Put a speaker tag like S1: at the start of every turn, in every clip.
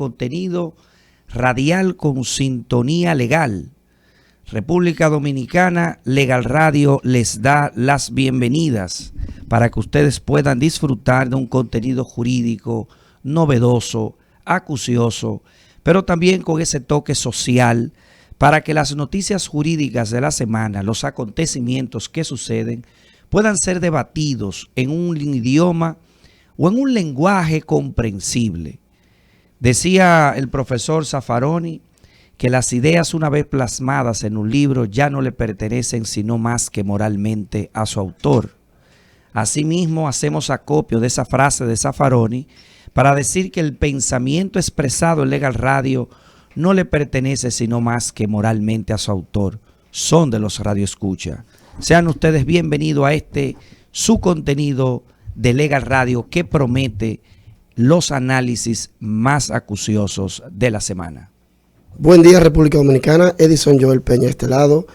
S1: contenido radial con sintonía legal. República Dominicana Legal Radio les da las bienvenidas para que ustedes puedan disfrutar de un contenido jurídico novedoso, acucioso, pero también con ese toque social para que las noticias jurídicas de la semana, los acontecimientos que suceden, puedan ser debatidos en un idioma o en un lenguaje comprensible. Decía el profesor Zaffaroni que las ideas una vez plasmadas en un libro ya no le pertenecen sino más que moralmente a su autor. Asimismo, hacemos acopio de esa frase de Zaffaroni para decir que el pensamiento expresado en Legal Radio no le pertenece sino más que moralmente a su autor. Son de los radioescucha. Sean ustedes bienvenidos a su contenido de Legal Radio que promete los análisis más acuciosos de la semana.
S2: Buen día, República Dominicana. Edison Joel Peña a este lado.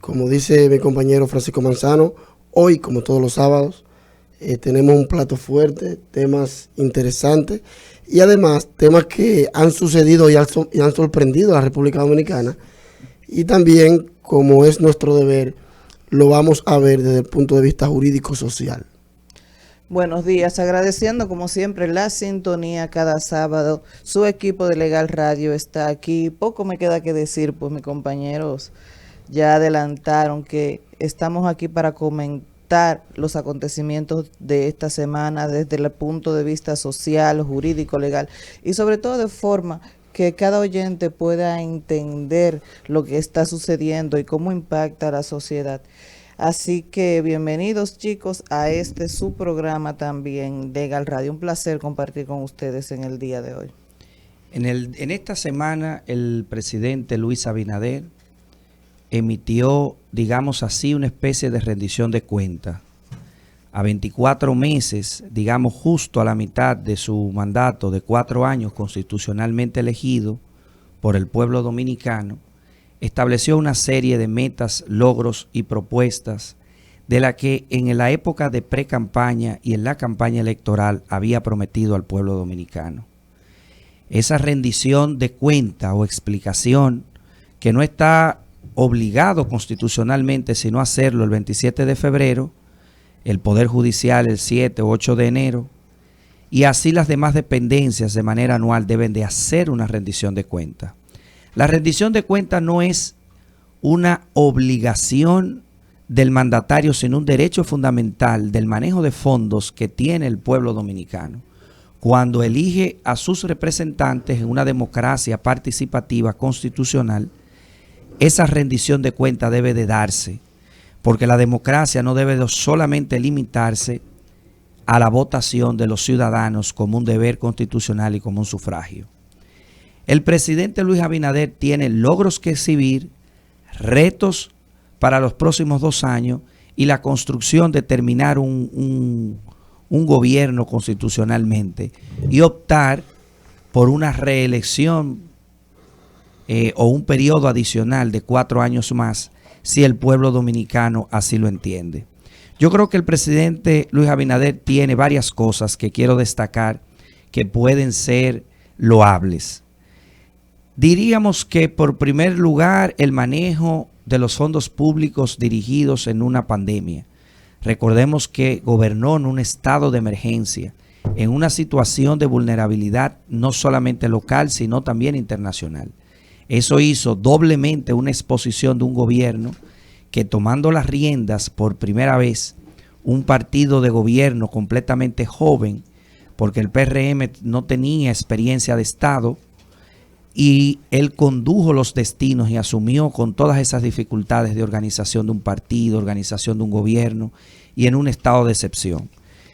S2: Como dice mi compañero Francisco Manzano, hoy, como todos los sábados, tenemos un plato fuerte, temas interesantes y además temas que han sucedido y han sorprendido a la República Dominicana. Y también, como es nuestro deber, lo vamos a ver desde el punto de vista jurídico-social.
S3: Buenos días, agradeciendo como siempre la sintonía cada sábado. Su equipo de Legal Radio está aquí. Poco me queda que decir, pues mis compañeros ya adelantaron que estamos aquí para comentar los acontecimientos de esta semana desde el punto de vista social, jurídico, legal y sobre todo de forma que cada oyente pueda entender lo que está sucediendo y cómo impacta a la sociedad. Así que bienvenidos chicos a su programa también Legal Radio. Un placer compartir con ustedes en el día de hoy.
S1: En esta semana el presidente Luis Abinader emitió, digamos así, una especie de rendición de cuentas. A 24 meses, digamos justo a la mitad de su mandato de 4 años constitucionalmente elegido por el pueblo dominicano, estableció una serie de metas, logros y propuestas de la que en la época de pre-campaña y en la campaña electoral había prometido al pueblo dominicano. Esa rendición de cuenta o explicación que no está obligado constitucionalmente sino a hacerlo el 27 de febrero, el Poder Judicial el 7 o 8 de enero, y así las demás dependencias de manera anual deben de hacer una rendición de cuenta. La rendición de cuentas no es una obligación del mandatario, sino un derecho fundamental del manejo de fondos que tiene el pueblo dominicano. Cuando elige a sus representantes en una democracia participativa constitucional, esa rendición de cuentas debe de darse, porque la democracia no debe de solamente limitarse a la votación de los ciudadanos como un deber constitucional y como un sufragio. El presidente Luis Abinader tiene logros que exhibir, retos para los próximos 2 años y la construcción de terminar un gobierno constitucionalmente y optar por una reelección o un periodo adicional de 4 años más si el pueblo dominicano así lo entiende. Yo creo que el presidente Luis Abinader tiene varias cosas que quiero destacar que pueden ser loables. Diríamos que por primer lugar el manejo de los fondos públicos dirigidos en una pandemia. Recordemos que gobernó en un estado de emergencia, en una situación de vulnerabilidad no solamente local sino también internacional. Eso hizo doblemente una exposición de un gobierno que, tomando las riendas por primera vez, un partido de gobierno completamente joven, porque el PRM no tenía experiencia de Estado, y él condujo los destinos y asumió con todas esas dificultades de organización de un partido, organización de un gobierno y en un estado de excepción.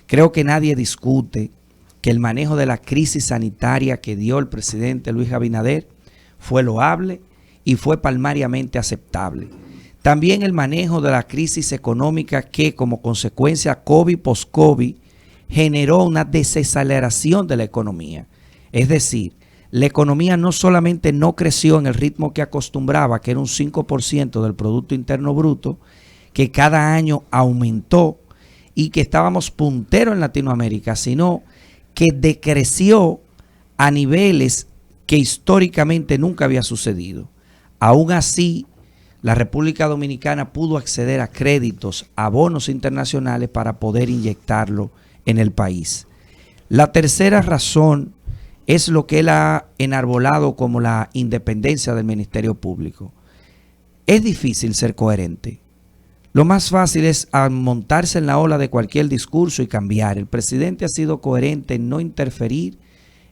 S1: Creo que nadie discute que el manejo de la crisis sanitaria que dio el presidente Luis Abinader fue loable y fue palmariamente aceptable. También el manejo de la crisis económica que como consecuencia COVID, post-COVID, generó una desaceleración de la economía. Es decir, la economía no solamente no creció en el ritmo que acostumbraba, que era un 5% del Producto Interno Bruto, que cada año aumentó y que estábamos punteros en Latinoamérica, sino que decreció a niveles que históricamente nunca había sucedido. Aún así, la República Dominicana pudo acceder a créditos, a bonos internacionales para poder inyectarlo en el país. La tercera razón es lo que él ha enarbolado como la independencia del Ministerio Público. Es difícil ser coherente. Lo más fácil es montarse en la ola de cualquier discurso y cambiar. El presidente ha sido coherente en no interferir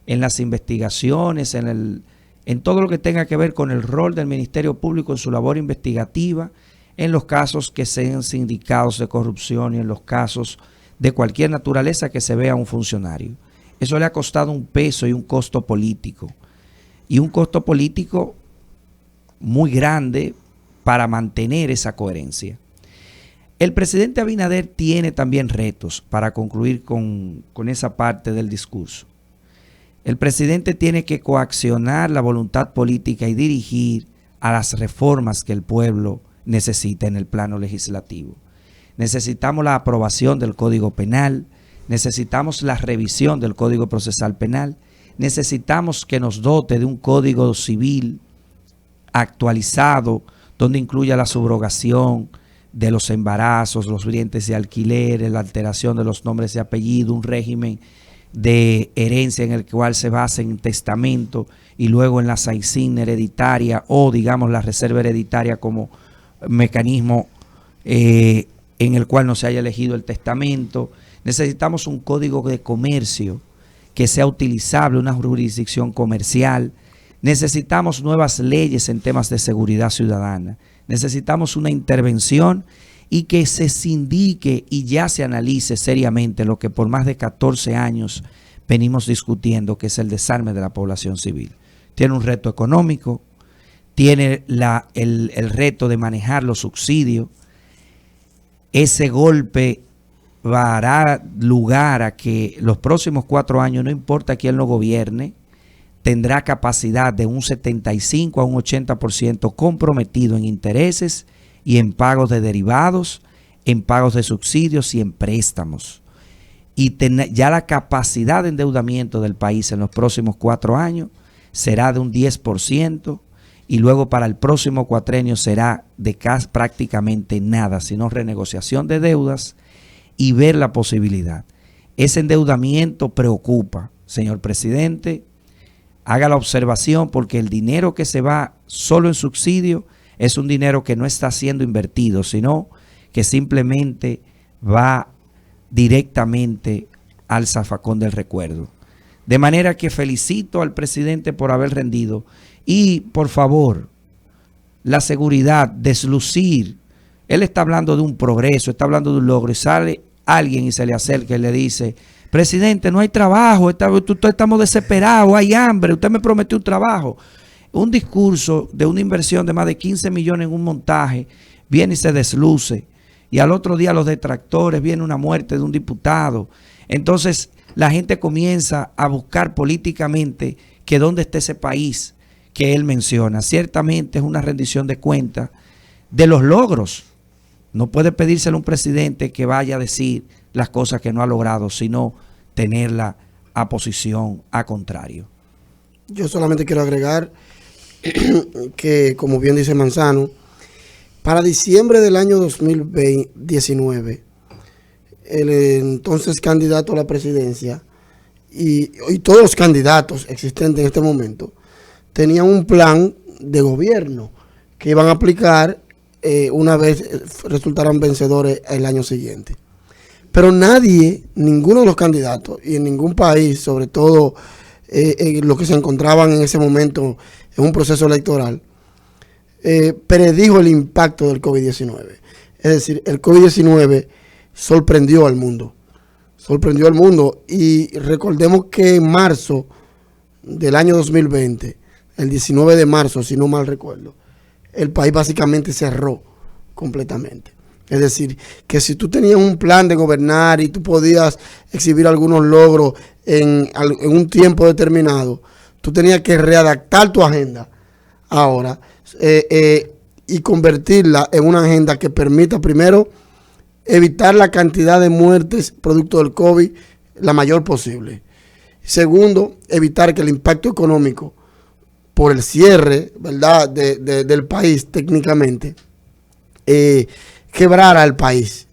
S1: en las investigaciones, en todo lo que tenga que ver con el rol del Ministerio Público en su labor investigativa, en los casos que sean sindicados de corrupción y en los casos de cualquier naturaleza que se vea un funcionario. Eso le ha costado un peso y un costo político. Y un costo político muy grande para mantener esa coherencia. El presidente Abinader tiene también retos para concluir con esa parte del discurso. El presidente tiene que coaccionar la voluntad política y dirigir a las reformas que el pueblo necesita en el plano legislativo. Necesitamos la aprobación del Código Penal, necesitamos la revisión del Código Procesal Penal, necesitamos que nos dote de un Código Civil actualizado donde incluya la subrogación de los embarazos, los vientres de alquiler, la alteración de los nombres y apellidos, un régimen de herencia en el cual se basa en testamento y luego en la saicín hereditaria o digamos la reserva hereditaria como mecanismo en el cual no se haya elegido el testamento. Necesitamos un código de comercio que sea utilizable, una jurisdicción comercial. Necesitamos nuevas leyes en temas de seguridad ciudadana. Necesitamos una intervención y que se sindique y ya se analice seriamente lo que por más de 14 años venimos discutiendo, que es el desarme de la población civil. Tiene un reto económico, tiene el reto de manejar los subsidios. Ese golpe dará lugar a que los próximos 4 años, no importa quién lo gobierne, tendrá capacidad de un 75 a un 80% comprometido en intereses y en pagos de derivados, en pagos de subsidios y en préstamos. Y ya la capacidad de endeudamiento del país en los próximos 4 años será de un 10% y luego para el próximo cuatrenio será de prácticamente nada, sino renegociación de deudas y ver la posibilidad. Ese endeudamiento preocupa, señor presidente. Haga la observación porque el dinero que se va solo en subsidio es un dinero que no está siendo invertido, sino que simplemente va directamente al zafacón del recuerdo. De manera que felicito al presidente por haber rendido y, por favor, la seguridad, deslucir. Él está hablando de un progreso, está hablando de un logro y sale alguien y se le acerca y le dice: presidente, no hay trabajo, estamos desesperados, hay hambre, usted me prometió un trabajo. Un discurso de una inversión de más de 15 millones en un montaje, viene y se desluce. Y al otro día los detractores, viene una muerte de un diputado. Entonces la gente comienza a buscar políticamente que dónde está ese país que él menciona. Ciertamente es una rendición de cuentas de los logros. No puede pedírselo a un presidente que vaya a decir las cosas que no ha logrado, sino tenerla a posición a contrario.
S2: Yo solamente quiero agregar que, como bien dice Manzano, para diciembre del año 2019, el entonces candidato a la presidencia y todos los candidatos existentes en este momento tenían un plan de gobierno que iban a aplicar una vez resultaran vencedores el año siguiente. Pero nadie, ninguno de los candidatos y en ningún país, sobre todo los que se encontraban en ese momento en un proceso electoral, predijo el impacto del COVID-19. Es decir, el COVID-19 sorprendió al mundo. Sorprendió al mundo. Y recordemos que en marzo del año 2020, el 19 de marzo, si no mal recuerdo, el país básicamente cerró completamente. Es decir, que si tú tenías un plan de gobernar y tú podías exhibir algunos logros en un tiempo determinado, tú tenías que readaptar tu agenda ahora y convertirla en una agenda que permita, primero, evitar la cantidad de muertes producto del COVID la mayor posible. Segundo, evitar que el impacto económico por el cierre, ¿verdad?, del país técnicamente, quebrara el país.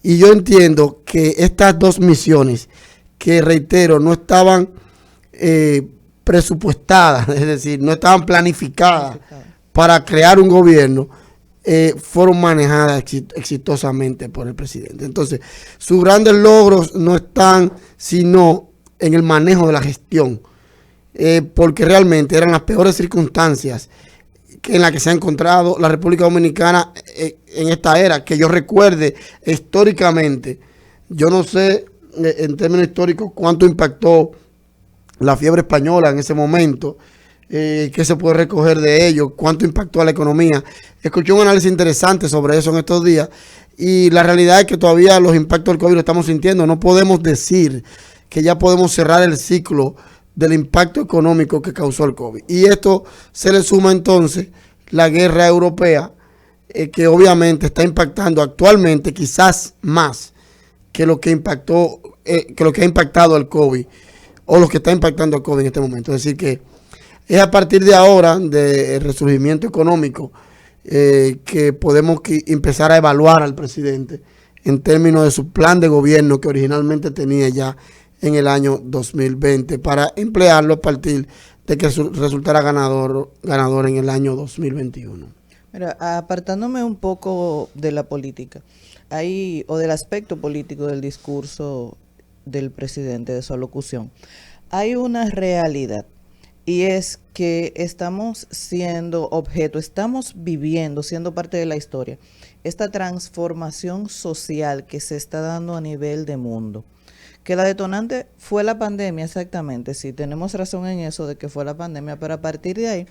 S2: Y yo entiendo que estas dos misiones, que reitero, no estaban presupuestadas, es decir, no estaban planificadas para crear un gobierno, fueron manejadas exitosamente por el presidente. Entonces, sus grandes logros no están sino en el manejo de la gestión, porque realmente eran las peores circunstancias en las que se ha encontrado la República Dominicana en esta era, que yo recuerde históricamente. Yo no sé en términos históricos cuánto impactó la fiebre española en ese momento, qué se puede recoger de ello, cuánto impactó a la economía. Escuché un análisis interesante sobre eso en estos días, y la realidad es que todavía los impactos del COVID lo estamos sintiendo. No podemos decir que ya podemos cerrar el ciclo del impacto económico que causó el COVID. Y esto se le suma entonces la guerra europea, que obviamente está impactando actualmente quizás más que lo que impactó, que lo que ha impactado el COVID, o lo que está impactando el COVID en este momento. Es decir, que es a partir de ahora, del resurgimiento económico, que podemos empezar a evaluar al presidente en términos de su plan de gobierno que originalmente tenía ya en el año 2020, para emplearlo a partir de que resultara ganador en el año 2021.
S3: Mira, apartándome un poco de la política, o del aspecto político del discurso del presidente, de su alocución, hay una realidad, y es que estamos siendo objeto, estamos viviendo, siendo parte de la historia, esta transformación social que se está dando a nivel de mundo. Que la detonante fue la pandemia, exactamente, sí, tenemos razón en eso de que fue la pandemia, pero a partir de ahí,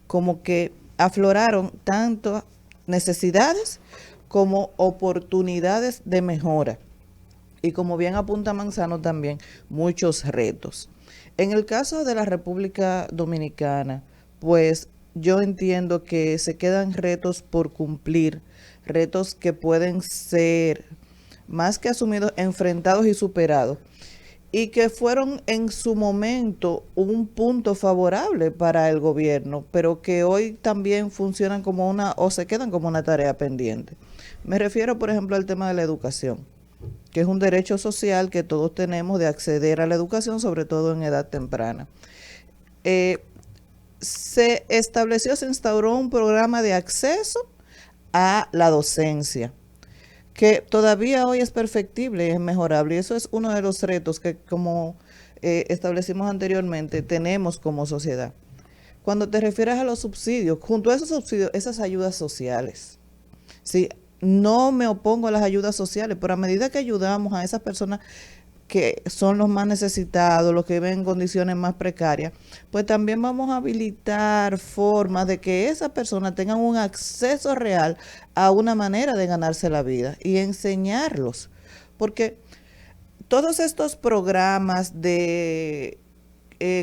S3: como que afloraron tanto necesidades como oportunidades de mejora. Y como bien apunta Manzano también, muchos retos. En el caso de la República Dominicana, pues yo entiendo que se quedan retos por cumplir, retos que pueden ser más que asumidos, enfrentados y superados, y que fueron en su momento un punto favorable para el gobierno, pero que hoy también funcionan como o se quedan como una tarea pendiente. Me refiero, por ejemplo, al tema de la educación, que es un derecho social que todos tenemos de acceder a la educación, sobre todo en edad temprana. Se instauró un programa de acceso a la docencia, que todavía hoy es perfectible y es mejorable. Y eso es uno de los retos que, como establecimos anteriormente, tenemos como sociedad. Cuando te refieres a los subsidios, junto a esos subsidios, esas ayudas sociales, sí, no me opongo a las ayudas sociales, pero a medida que ayudamos a esas personas que son los más necesitados, los que viven en condiciones más precarias, pues también vamos a habilitar formas de que esas personas tengan un acceso real a una manera de ganarse la vida y enseñarlos. Porque todos estos programas de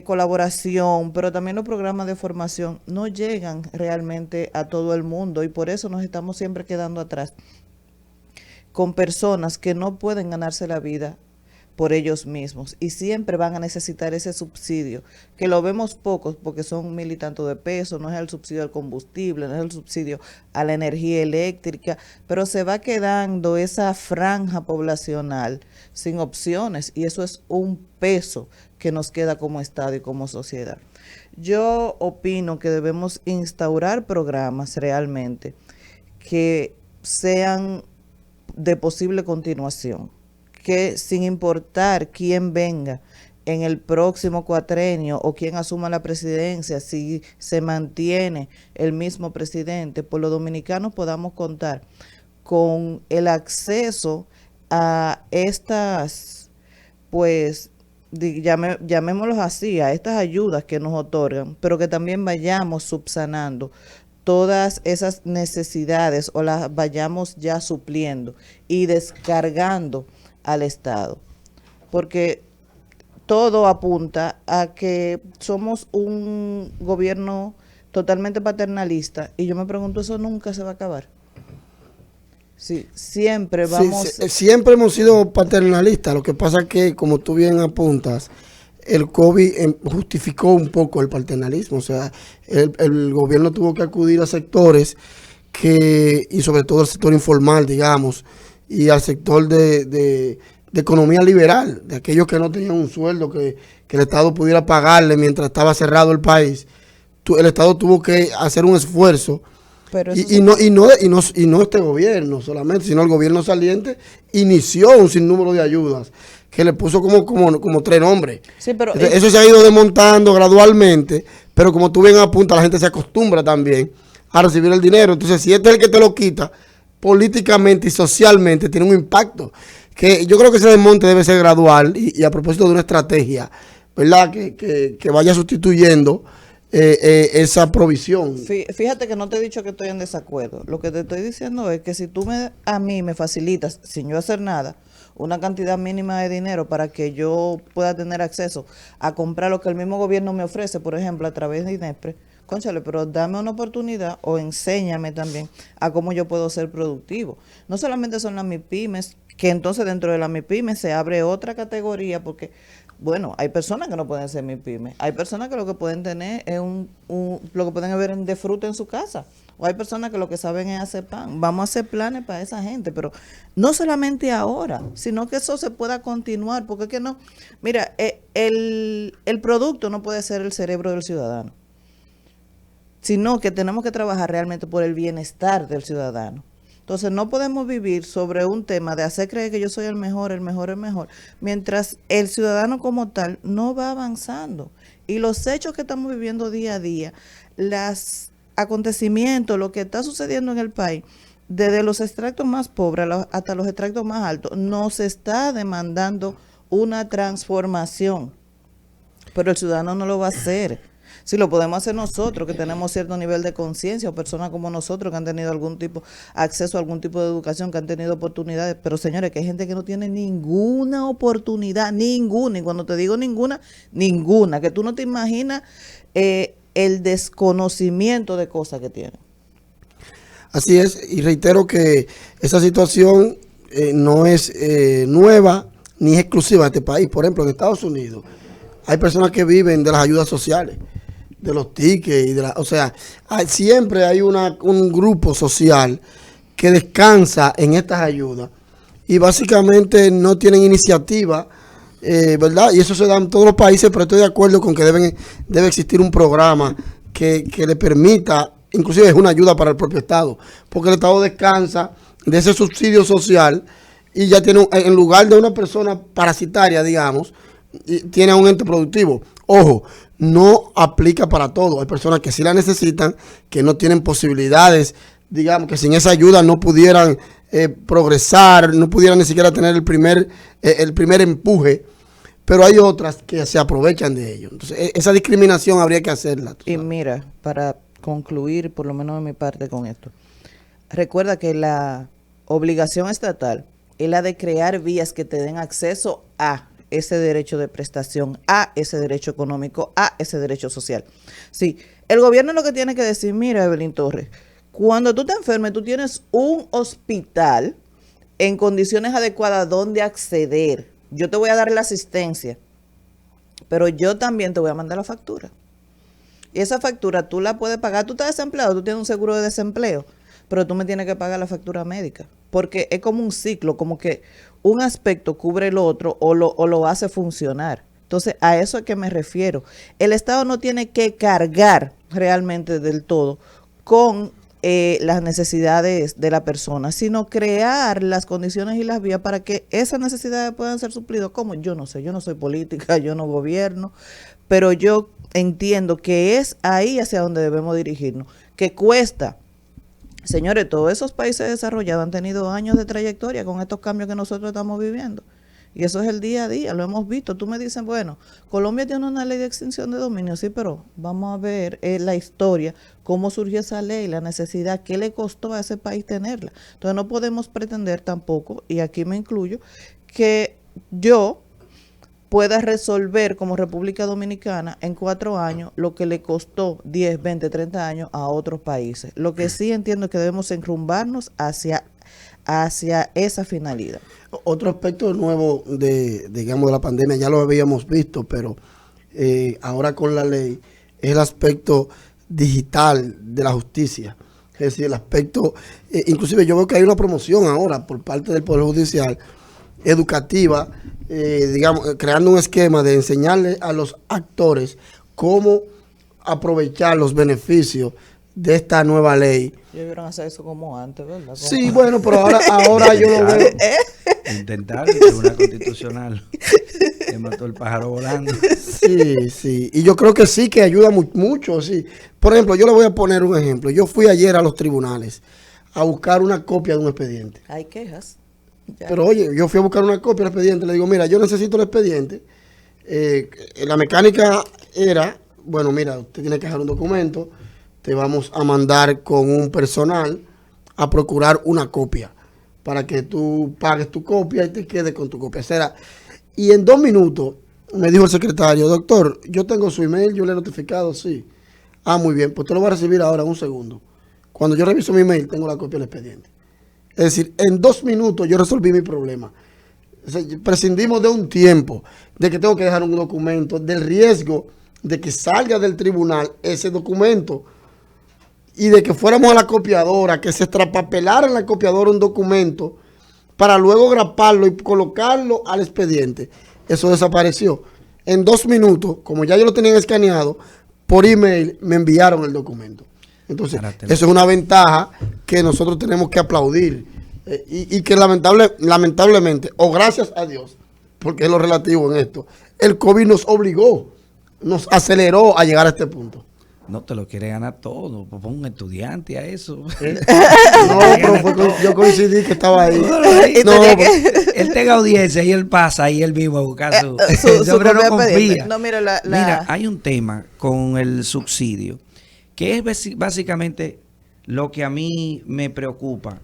S3: colaboración, pero también los programas de formación, no llegan realmente a todo el mundo, y por eso nos estamos siempre quedando atrás con personas que no pueden ganarse la vida por ellos mismos y siempre van a necesitar ese subsidio, que lo vemos pocos porque son 1,000 y tanto de pesos, no es el subsidio al combustible, no es el subsidio a la energía eléctrica, pero se va quedando esa franja poblacional sin opciones, y eso es un peso que nos queda como Estado y como sociedad. Yo opino que debemos instaurar programas realmente que sean de posible continuación, que sin importar quién venga en el próximo cuatrenio o quién asuma la presidencia, si se mantiene el mismo presidente, pues los dominicanos podamos contar con el acceso a estas, pues, llamémoslos así, a estas ayudas que nos otorgan, pero que también vayamos subsanando todas esas necesidades o las vayamos ya supliendo y descargando al Estado, porque todo apunta a que somos un gobierno totalmente paternalista, y yo me pregunto, ¿eso nunca se va a acabar? Sí, siempre vamos...
S2: Sí, siempre hemos sido paternalistas. Lo que pasa es que, como tú bien apuntas, el COVID justificó un poco el paternalismo. O sea, el gobierno tuvo que acudir a sectores y sobre todo el sector informal, digamos, y al sector de economía liberal, de aquellos que no tenían un sueldo que el Estado pudiera pagarle mientras estaba cerrado el país. El Estado tuvo que hacer un esfuerzo.
S3: Pero
S2: y no este gobierno solamente, sino el gobierno saliente inició un sinnúmero de ayudas que le puso como 3 nombres.
S3: Sí, pero
S2: eso se ha ido desmontando gradualmente, pero como tú bien apuntas, la gente se acostumbra también a recibir el dinero. Entonces, si este es el que te lo quita, políticamente y socialmente tiene un impacto. Que yo creo que ese desmonte debe ser gradual y a propósito de una estrategia, ¿verdad? Que vaya sustituyendo esa provisión.
S3: Fíjate que no te he dicho que estoy en desacuerdo. Lo que te estoy diciendo es que si tú a mí me facilitas, sin yo hacer nada, una cantidad mínima de dinero para que yo pueda tener acceso a comprar lo que el mismo gobierno me ofrece, por ejemplo, a través de INESPRE, cónchale, pero dame una oportunidad o enséñame también a cómo yo puedo ser productivo. No solamente son las MIPYMES, que entonces dentro de las MIPYMES se abre otra categoría porque, bueno, hay personas que no pueden ser MIPYMES, hay personas que lo que pueden tener es lo que pueden ver de fruta en su casa, o hay personas que lo que saben es hacer pan. Vamos a hacer planes para esa gente, pero no solamente ahora, sino que eso se pueda continuar, porque es que no, mira, el producto no puede ser el cerebro del ciudadano, sino que tenemos que trabajar realmente por el bienestar del ciudadano. Entonces no podemos vivir sobre un tema de hacer creer que yo soy el mejor, mientras el ciudadano como tal no va avanzando. Y los hechos que estamos viviendo día a día, los acontecimientos, lo que está sucediendo en el país, desde los extractos más pobres hasta los extractos más altos, nos está demandando una transformación. Pero el ciudadano no lo va a hacer. Si lo podemos hacer nosotros, que tenemos cierto nivel de conciencia, o personas como nosotros que han tenido acceso a algún tipo de educación, que han tenido oportunidades. Pero señores, que hay gente que no tiene ninguna oportunidad, ninguna. Y cuando te digo ninguna, que tú no te imaginas el desconocimiento de cosas que tienen.
S2: Así es, y reitero que esa situación no es nueva ni es exclusiva de este país. Por ejemplo, en Estados Unidos hay personas que viven de las ayudas sociales, de los tickets, o sea, siempre hay un grupo social que descansa en estas ayudas y básicamente no tienen iniciativa, ¿verdad? Y eso se da en todos los países, pero estoy de acuerdo con que debe existir un programa que le permita, inclusive es una ayuda para el propio Estado, porque el Estado descansa de ese subsidio social y ya tiene, en lugar de una persona parasitaria, digamos, tiene un ente productivo. Ojo, no aplica para todo. Hay personas que sí la necesitan, que no tienen posibilidades, digamos, que sin esa ayuda no pudieran progresar, no pudieran ni siquiera tener el primer empuje, pero hay otras que se aprovechan de ello. Entonces, esa discriminación habría que hacerla.
S3: Y mira, para concluir, por lo menos de mi parte con esto, recuerda que la obligación estatal es la de crear vías que te den acceso a ese derecho de prestación, a ese derecho económico, a ese derecho social. Sí, el gobierno lo que tiene que decir, mira, Evelyn Torres, cuando tú te enfermes, tú tienes un hospital en condiciones adecuadas donde acceder. Yo te voy a dar la asistencia, pero yo también te voy a mandar la factura. Y esa factura tú la puedes pagar. Tú estás desempleado, tú tienes un seguro de desempleo, pero tú me tienes que pagar la factura médica, porque es como un ciclo, como que un aspecto cubre el otro o lo hace funcionar. Entonces, a eso es que me refiero. El Estado no tiene que cargar realmente del todo con las necesidades de la persona, sino crear las condiciones y las vías para que esas necesidades puedan ser suplidas. Como yo no sé, yo no soy política, yo no gobierno, pero yo entiendo que es ahí hacia donde debemos dirigirnos, que cuesta. Señores, todos esos países desarrollados han tenido años de trayectoria con estos cambios que nosotros estamos viviendo. Y eso es el día a día, lo hemos visto. Tú me dices, bueno, Colombia tiene una ley de extinción de dominio, sí, pero vamos a ver la historia, cómo surgió esa ley, la necesidad, qué le costó a ese país tenerla. Entonces no podemos pretender tampoco, y aquí me incluyo, que yo pueda resolver como República Dominicana en 4 años lo que le costó 10, 20, 30 años a otros países. Lo que sí entiendo es que debemos enrumbarnos hacia esa finalidad.
S2: Otro aspecto nuevo digamos, de la pandemia, ya lo habíamos visto, pero ahora con la ley es el aspecto digital de la justicia. Es decir, el aspecto, inclusive yo veo que hay una promoción ahora por parte del Poder Judicial educativa, digamos, creando un esquema de enseñarle a los actores cómo aprovechar los beneficios de esta nueva ley.
S3: Debieron hacer eso como antes, ¿verdad?
S2: Sí, bueno, pero ahora yo lo veo.
S1: Intentar, el Tribunal Constitucional le mató el pájaro volando.
S2: Sí, sí. Y yo creo que sí, que ayuda mucho, sí. Por ejemplo, yo le voy a poner un ejemplo. Yo fui ayer a los tribunales a buscar una copia de un expediente.
S3: Hay quejas. Ya.
S2: Pero oye, yo fui a buscar una copia del expediente. Le digo, mira, yo necesito el expediente. La mecánica era, bueno, mira, usted tiene que dejar un documento. Te vamos a mandar con un personal a procurar una copia para que tú pagues tu copia y te quedes con tu copia. Y en 2 minutos me dijo el secretario, doctor, yo tengo su email, yo le he notificado, sí. Ah, muy bien, pues te lo va a recibir ahora en un segundo. Cuando yo reviso mi email, tengo la copia del expediente. Es decir, en 2 minutos yo resolví mi problema. O sea, prescindimos de un tiempo, de que tengo que dejar un documento, del riesgo de que salga del tribunal ese documento y de que fuéramos a la copiadora, que se extrapapelara en la copiadora un documento para luego graparlo y colocarlo al expediente. Eso desapareció. En 2 minutos, como ya yo lo tenían escaneado, por email me enviaron el documento. Entonces, eso es una ventaja que nosotros tenemos que aplaudir y que lamentablemente, o gracias a Dios, porque es lo relativo en esto, el COVID nos obligó, nos aceleró a llegar a este punto.
S1: No te lo quiere ganar todo, pues pon un estudiante a eso.
S2: No, pero yo coincidí que estaba ahí.
S1: No, él tenga audiencia y él pasa y él mismo a buscar su
S3: propio
S1: no confía.
S3: No,
S1: Mira, hay un tema con el subsidio, que es básicamente lo que a mí me preocupa,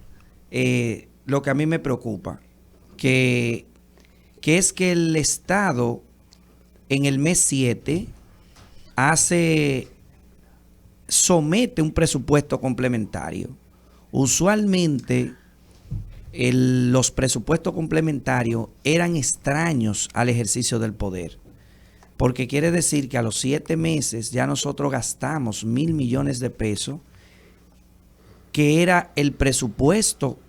S1: que es que el Estado en el mes 7 somete un presupuesto complementario. Usualmente los presupuestos complementarios eran extraños al ejercicio del poder, porque quiere decir que a los 7 meses ya nosotros gastamos 1.000 millones de pesos, que era el presupuesto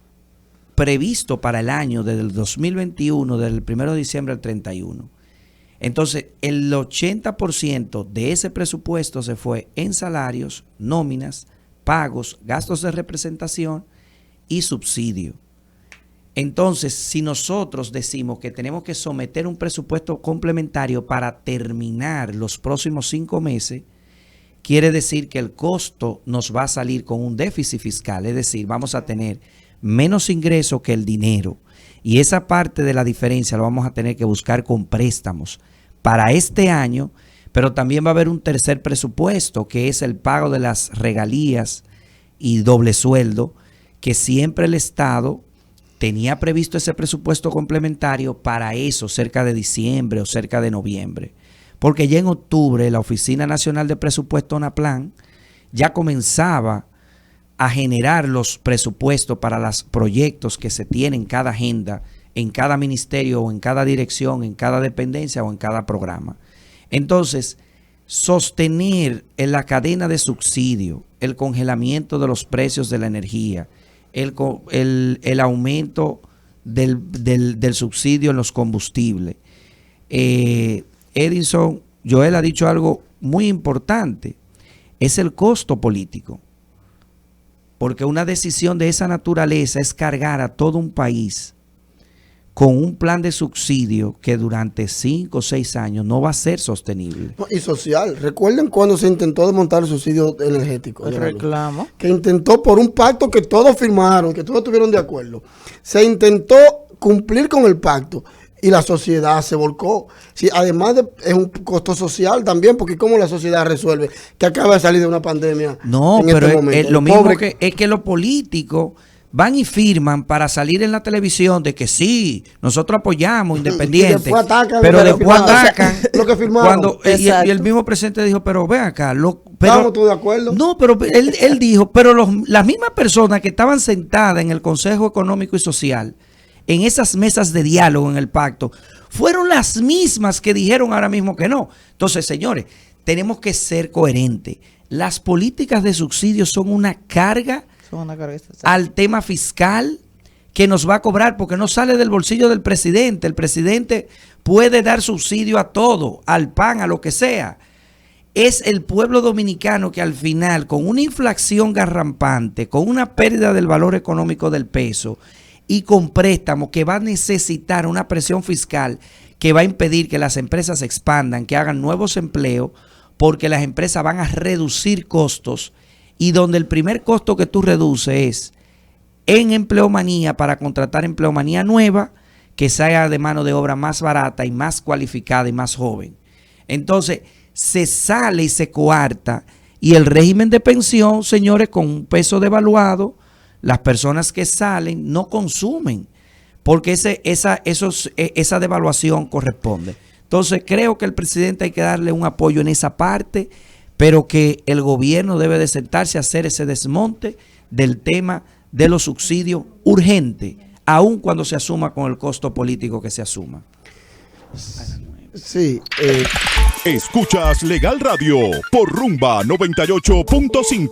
S1: previsto para el año desde el 2021, desde el 1 de diciembre al 31. Entonces, el 80% de ese presupuesto se fue en salarios, nóminas, pagos, gastos de representación y subsidio. Entonces, si nosotros decimos que tenemos que someter un presupuesto complementario para terminar los próximos 5 meses, quiere decir que el costo nos va a salir con un déficit fiscal, es decir, vamos a tener menos ingreso que el dinero. Y esa parte de la diferencia lo vamos a tener que buscar con préstamos para este año, pero también va a haber un tercer presupuesto, que es el pago de las regalías y doble sueldo, que siempre el Estado tenía previsto ese presupuesto complementario para eso, cerca de diciembre o cerca de noviembre. Porque ya en octubre la Oficina Nacional de Presupuesto ONAPLAN ya comenzaba a generar los presupuestos para los proyectos que se tienen en cada agenda, en cada ministerio o en cada dirección, en cada dependencia o en cada programa. Entonces, sostener en la cadena de subsidio el congelamiento de los precios de la energía, el aumento del subsidio en los combustibles. Edison, Joel ha dicho algo muy importante, es el costo político. Porque una decisión de esa naturaleza es cargar a todo un país con un plan de subsidio que durante 5 o 6 años no va a ser sostenible.
S2: Y social. Recuerden cuando se intentó desmontar el subsidio energético.
S3: El reclamo.
S2: Que intentó por un pacto que todos firmaron, que todos estuvieron de acuerdo. Se intentó cumplir con el pacto y la sociedad se volcó. Sí, además es un costo social también, porque ¿cómo la sociedad resuelve que acaba de salir de una pandemia?
S1: No, pero lo mismo es que los políticos van y firman para salir en la televisión de que sí, nosotros apoyamos Independiente, pero después atacan
S2: lo que firmaron.
S1: Y el mismo presidente dijo, pero ve acá,
S2: ¿estamos todos de acuerdo?
S1: No, pero él dijo, pero las mismas personas que estaban sentadas en el Consejo Económico y Social, en esas mesas de diálogo en el pacto, fueron las mismas que dijeron ahora mismo que no. Entonces, señores, tenemos que ser coherentes. Las políticas de subsidio son una carga al tema fiscal que nos va a cobrar, porque no sale del bolsillo del presidente. El presidente puede dar subsidio a todo, al pan, a lo que sea. Es el pueblo dominicano que al final, con una inflación garrampante, con una pérdida del valor económico del peso y con préstamos, que va a necesitar una presión fiscal que va a impedir que las empresas se expandan, que hagan nuevos empleos, porque las empresas van a reducir costos, y donde el primer costo que tú reduces es en empleomanía, para contratar empleomanía nueva que sea de mano de obra más barata y más cualificada y más joven. Entonces se sale y se coarta, y el régimen de pensión, señores, con un peso devaluado, las personas que salen no consumen, porque esa devaluación corresponde. Entonces creo que el presidente hay que darle un apoyo en esa parte, pero que el gobierno debe de sentarse a hacer ese desmonte del tema de los subsidios urgente, aun cuando se asuma con el costo político que se asuma.
S2: Sí.
S4: Escuchas Legal Radio por Rumba 98.5.